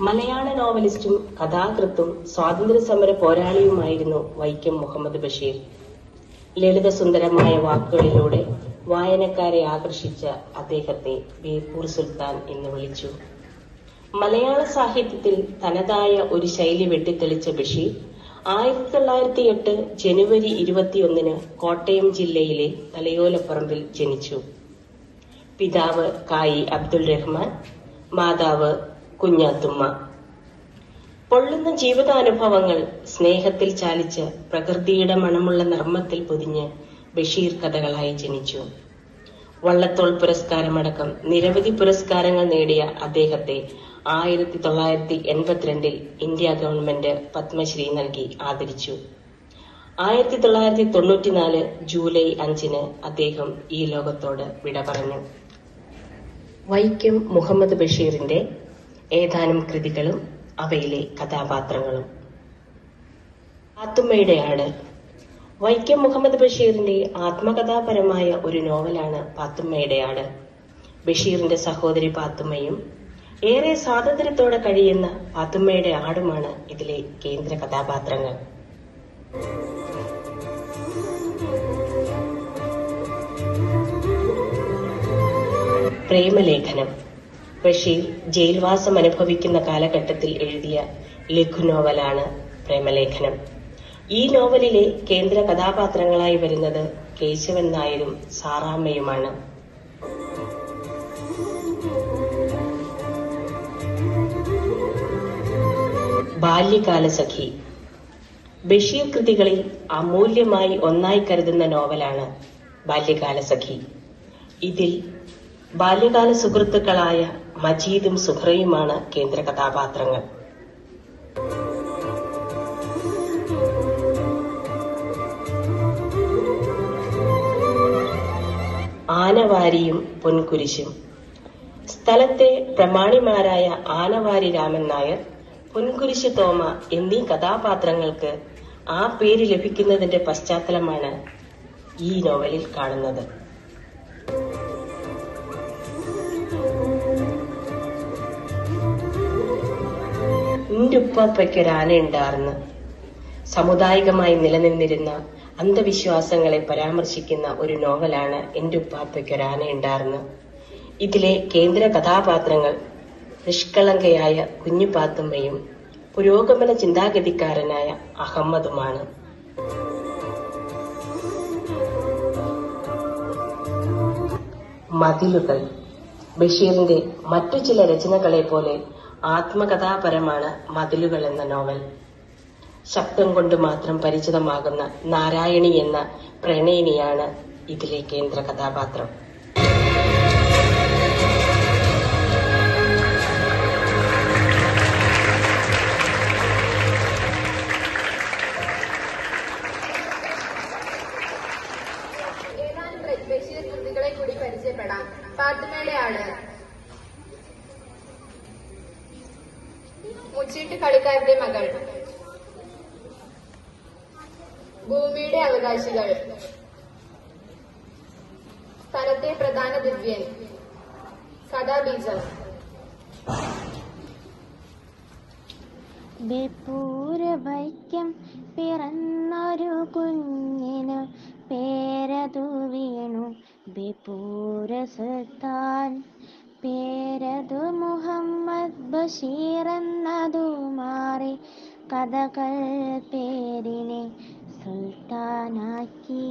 മലയാള നോവലിസ്റ്റും കഥാകൃത്തും സ്വാതന്ത്ര്യസമര പോരാളിയുമായിരുന്നു വൈക്കം മുഹമ്മദ് ബഷീർ. ലളിതസുന്ദരമായ വാക്കുകളിലൂടെ വായനക്കാരെ ആകർഷിച്ച അദ്ദേഹത്തെ ബേപ്പൂർ സുൽത്താൻ എന്ന് വിളിച്ചു. മലയാള സാഹിത്യത്തിൽ തനതായ ഒരു ശൈലി വെട്ടിത്തെളിച്ച ബഷീർ 1908 ജനുവരി 21 കോട്ടയം ജില്ലയിലെ തലയോലപ്പറമ്പിൽ ജനിച്ചു. പിതാവ് കായി അബ്ദുൽ റഹ്മാൻ, മാതാവ് കുഞ്ഞാത്തുമ്മ. പൊള്ളുന്ന ജീവിതാനുഭവങ്ങൾ സ്നേഹത്തിൽ ചാലിച്ച് പ്രകൃതിയുടെ മണമുള്ള നർമ്മത്തിൽ പൊതിഞ്ഞ് ബഷീർ കഥകളായി ജനിച്ചു. വള്ളത്തോൾ പുരസ്കാരമടക്കം നിരവധി പുരസ്കാരങ്ങൾ നേടിയ അദ്ദേഹത്തെ 1982 ഇന്ത്യ ഗവൺമെന്റ് പത്മശ്രീ നൽകി ആദരിച്ചു. 1994 ജൂലൈ 5 അദ്ദേഹം ഈ ലോകത്തോട് വിട പറഞ്ഞു. വൈക്കം മുഹമ്മദ് ബഷീറിന്റെ ഏതാനും കൃതികളും അവയിലെ കഥാപാത്രങ്ങളും. പാത്തുമ്മയുടെ ആട്. വൈക്കം മുഹമ്മദ് ബഷീറിന്റെ ആത്മകഥാപരമായ ഒരു നോവലാണ് പാത്തുമ്മയുടെ ആട്. ബഷീറിന്റെ സഹോദരി പാത്തുമ്മയും ഏറെ സ്വാതന്ത്ര്യത്തോടെ കഴിയുന്ന പാത്തുമ്മയുടെ ആടുമാണ് ഇതിലെ കേന്ദ്ര കഥാപാത്രങ്ങൾ. പ്രേമലേഖനം. ബഷീർ ജയിൽവാസം അനുഭവിക്കുന്ന കാലഘട്ടത്തിൽ എഴുതിയ ലഘുനോവലാണ് പ്രേമലേഖനം. ഈ നോവലിലെ കേന്ദ്ര കഥാപാത്രങ്ങളായി വരുന്നത് കേശവൻ നായരും സാറാമ്മയുമാണ്. ബാല്യകാലസഖി. ബഷീർ കൃതികളിൽ അമൂല്യമായി ഒന്നായി കരുതുന്ന നോവലാണ് ബാല്യകാലസഖി. ഇതിൽ ബാല്യകാല സുഹൃത്തുക്കളായ മജീദും സുഹ്റയുമാണ് കേന്ദ്ര കഥാപാത്രങ്ങൾ. ആനവാരിയും പൊൻകുരിശും. സ്ഥലത്തെ പ്രമാണിമാരായ ആനവാരി രാമൻ നായർ, പൊൻകുരിശ് തോമ എന്നീ കഥാപാത്രങ്ങൾക്ക് ആ പേര് ലഭിക്കുന്നതിന്റെ പശ്ചാത്തലമാണ് ഈ നോവലിൽ കാണുന്നത്. ഉപ്പാപ്പയ്ക്കൊരാനയുണ്ടാർന്ന്. സാമുദായികമായി നിലനിന്നിരുന്ന അന്ധവിശ്വാസങ്ങളെ പരാമർശിക്കുന്ന ഒരു നോവലാണ് എന്റെ ഉപ്പാപ്പയ്ക്കൊരാനയുണ്ടാർന്ന്. ഇതിലെ കേന്ദ്ര കഥാപാത്രങ്ങൾ നിഷ്കളങ്കയായ കുഞ്ഞു പാത്തുമ്മയും പുരോഗമന ചിന്താഗതിക്കാരനായ അഹമ്മദുമാണ്. മതിലുകൾ. ബഷീറിന്റെ മറ്റു ചില രചനകളെ പോലെ ആത്മകഥാപരമാണ് മതിലുകൾ എന്ന നോവൽ. ശബ്ദം കൊണ്ട് മാത്രം പരിചിതമാകുന്ന നാരായണി എന്ന പ്രണയിനിയാണ് ഇതിലെ കേന്ദ്ര കഥാപാത്രം. ബഷീർ കൃതികളെ കൂടി പരിചയപ്പെടാം. പാത്തുമ്മയുടെ ആട്. മുച്ചീട്ട് കളിക്കാരുടെ മകൾ. ഭൂമിയുടെ അവകാശികൾ. സ്ഥലത്തെ പ്രധാന ദിവ്യൻ. കഥാബീജം. ബേപ്പൂർ വൈക്കം പിറന്നൊരു കുഞ്ഞിന് പേരതു വീണു ബേപ്പൂർ സുൽത്താൻ. പേരതു മുഹമ്മദ് ബഷീർ എന്നതു മാറി കഥകൾ പേരിനെ സുൽത്താനാക്കി.